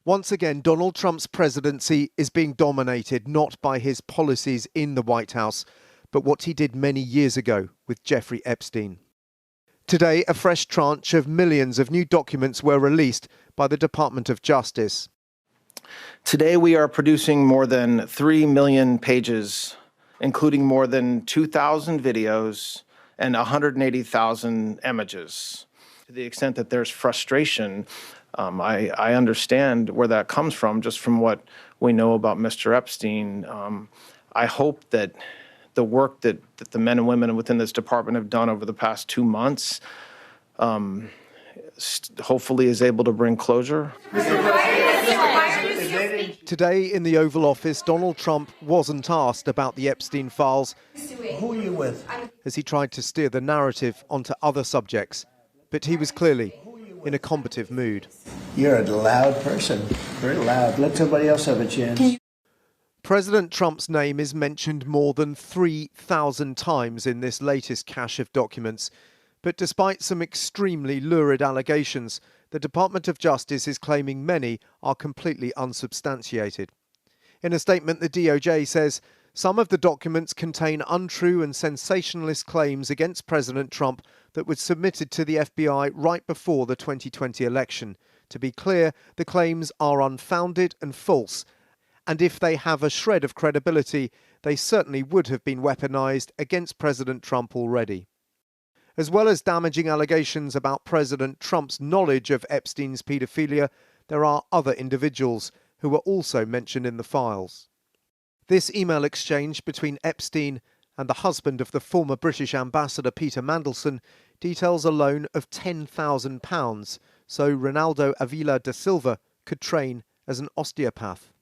Once again, Donald Trump's presidency is being dominated not by his policies in the White House, but what he did many years ago with Jeffrey Epstein. Today, a fresh tranche of millions of new documents were released by the Department of Justice. Today, we are producing more than 3 million pages, including more than 2,000 videos and 180,000 images. To the extent that there's frustration, I understand where that comes from, just from what we know about Mr. Epstein. I hope that the work that the men and women within this department have done over the past 2 months hopefully is able to bring closure. Today in the Oval Office, Donald Trump wasn't asked about the Epstein files. Who are you with? As he tried to steer the narrative onto other subjects. But he was clearly in a combative mood. You're a loud person, very loud. Let somebody else have a chance. President Trump's name is mentioned more than 3,000 times in this latest cache of documents. But despite some extremely lurid allegations, the Department of Justice is claiming many are completely unsubstantiated. In a statement, the DOJ says some of the documents contain untrue and sensationalist claims against President Trump that were submitted to the FBI right before the 2020 election. To be clear, the claims are unfounded and false, and if they have a shred of credibility, they certainly would have been weaponized against President Trump already. As well as damaging allegations about President Trump's knowledge of Epstein's paedophilia, there are other individuals who were also mentioned in the files. This email exchange between Epstein and the husband of the former British ambassador Peter Mandelson details a loan of £10,000 so Ronaldo Avila da Silva could train as an osteopath.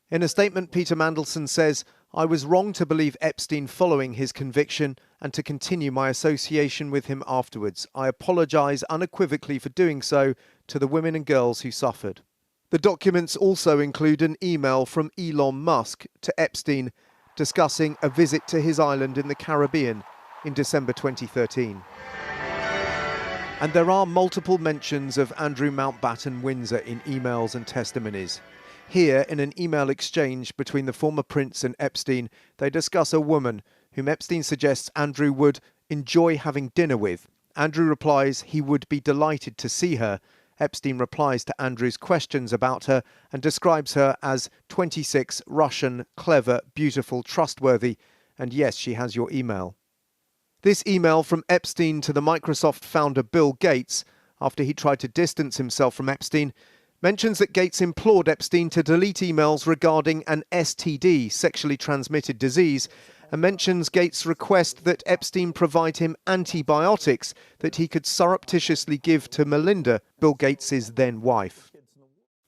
In a statement, Peter Mandelson says, "I was wrong to believe Epstein following his conviction and to continue my association with him afterwards. I apologise unequivocally for doing so to the women and girls who suffered." The documents also include an email from Elon Musk to Epstein discussing a visit to his island in the Caribbean in December 2013. And there are multiple mentions of Andrew Mountbatten-Windsor in emails and testimonies. Here, in an email exchange between the former prince and Epstein, they discuss a woman whom Epstein suggests Andrew would enjoy having dinner with. Andrew replies he would be delighted to see her. Epstein replies to Andrew's questions about her and describes her as 26, Russian, clever, beautiful, trustworthy, and yes, she has your email. This email from Epstein to the Microsoft founder Bill Gates, after he tried to distance himself from Epstein, mentions that Gates implored Epstein to delete emails regarding an STD, sexually transmitted disease, and mentions Gates' request that Epstein provide him antibiotics that he could surreptitiously give to Melinda, Bill Gates' then wife.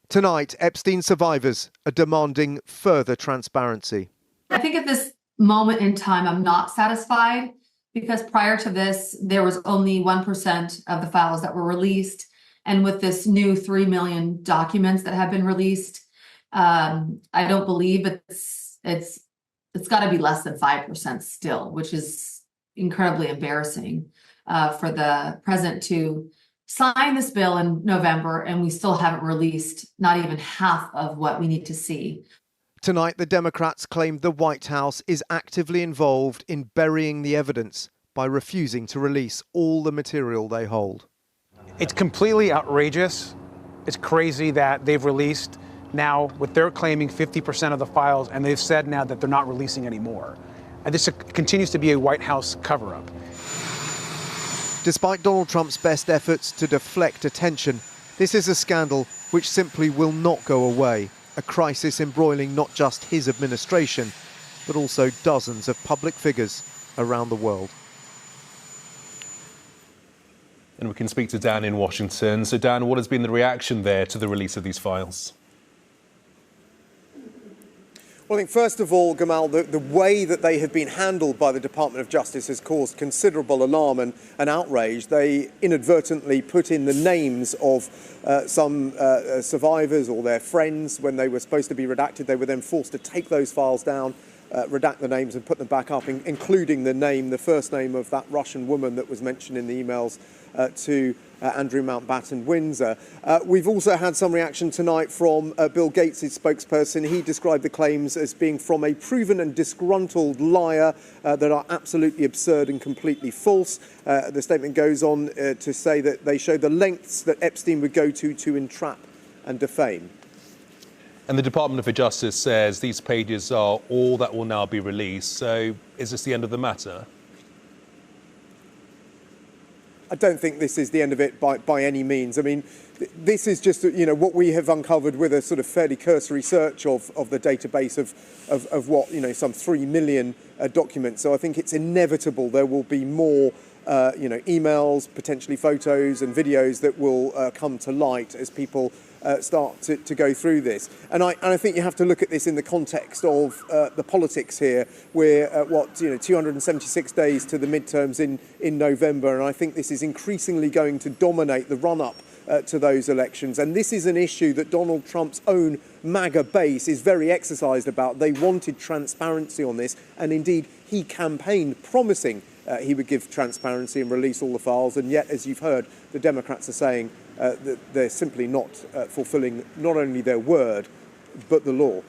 Tonight, Epstein survivors are demanding further transparency. I think at this moment in time, I'm not satisfied because prior to this, there was only 1% of the files that were released. And with this new 3 million documents that have been released, I don't believe it's got to be less than 5% still, which is incredibly embarrassing for the president to sign this bill in November, and we still haven't released not even half of what we need to see. Tonight, the Democrats claimed the White House is actively involved in burying the evidence by refusing to release all the material they hold. It's completely outrageous. It's crazy that they've released now what they're claiming 50% of the files, and they've said now that they're not releasing any more. And this continues to be a White House cover-up. Despite Donald Trump's best efforts to deflect attention, this is a scandal which simply will not go away, a crisis embroiling not just his administration, but also dozens of public figures around the world. And we can speak to Dan in Washington. So Dan, what has been the reaction there to the release of these files? Well, I think first of all, Gamal, the way that they have been handled by the Department of Justice has caused considerable alarm and outrage. They inadvertently put in the names of some survivors or their friends when they were supposed to be redacted. They were then forced to take those files down, redact the names and put them back up, including the first name of that Russian woman that was mentioned in the emails to Andrew Mountbatten-Windsor. We've also had some reaction tonight from Bill Gates' spokesperson. He described the claims as being from a proven and disgruntled liar that are absolutely absurd and completely false. The statement goes on to say that they show the lengths that Epstein would go to entrap and defame. And the Department of Justice says these pages are all that will now be released. So is this the end of the matter? I don't think this is the end of it by any means. I mean, this is just, what we have uncovered with a sort of fairly cursory search of the database of what, some 3 million documents. So I think it's inevitable there will be more, emails, potentially photos and videos that will come to light as people start to go through this. And I think you have to look at this in the context of the politics here. We're 276 days to the midterms in November, and I think this is increasingly going to dominate the run-up to those elections. And this is an issue that Donald Trump's own MAGA base is very exercised about. They wanted transparency on this, and indeed he campaigned promising he would give transparency and release all the files, and yet, as you've heard, the Democrats are saying that they're simply not fulfilling not only their word, but the law.